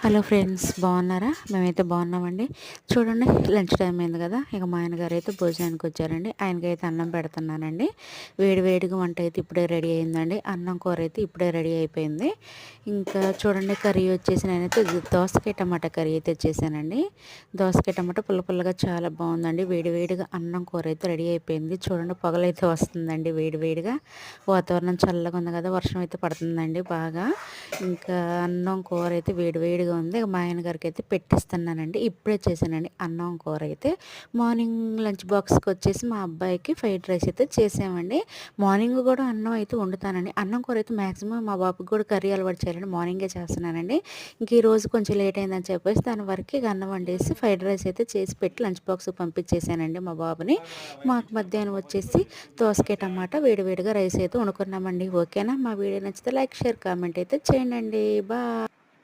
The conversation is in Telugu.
హలో ఫ్రెండ్స్, బాగున్నారా? మేమైతే బాగున్నామండి. చూడండి, లంచ్ టైం అయింది కదా. ఇక మా ఆయనగారు అయితే భోజనానికి వచ్చారండి. ఆయనకైతే అన్నం పెడుతున్నానండి. వేడి వేడిగా వంట అయితే ఇప్పుడే రెడీ అయిందండి. అన్నం కూర అయితే ఇప్పుడే రెడీ అయిపోయింది. ఇంకా చూడండి, కర్రీ వచ్చేసి నేనైతే దోసకాయ టమాటా కర్రీ అయితే చేశానండి. దోసకాయ టమాటా పుల్ల పుల్లగా చాలా బాగుందండి. వేడి వేడిగా అన్నం కూర అయితే రెడీ అయిపోయింది. చూడండి, పొగలైతే వస్తుందండి వేడి వేడిగా. వాతావరణం చల్లగా ఉంది కదా, వర్షం అయితే పడుతుందండి బాగా. ఇంకా అన్నం కూర అయితే వేడి వేడిగా ఉంది. మా ఆయన గారికి అయితే పెట్టిస్తున్నానండి. ఇప్పుడే చేశానండి అన్నం కూర అయితే. మార్నింగ్ లంచ్ బాక్స్కి వచ్చేసి మా అబ్బాయికి ఫ్రైడ్ రైస్ అయితే చేసామండి. మార్నింగ్ కూడా అన్నం అయితే వండుతానండి. అన్నం కూర అయితే మ్యాక్సిమం మా బాబుకి కూడా కర్రీ అలవాటు చేయాలండి. మార్నింగే చేస్తున్నానండి. ఇంక ఈరోజు కొంచెం లేట్ అయిందని చెప్పేసి దాని వరకు ఇక అన్నం వండేసి ఫ్రైడ్ రైస్ అయితే చేసి పెట్టి లంచ్ బాక్స్ పంపించేసానండి మా బాబుని. మాకు మధ్యాహ్నం వచ్చేసి దోసకాయ టమాటా వేడివేడిగా రైస్ అయితే వండుకున్నామండి. ఓకేనా? మా వీడియో నచ్చితే లైక్, షేర్, కామెంట్ అయితే చేయండి. బాయ్.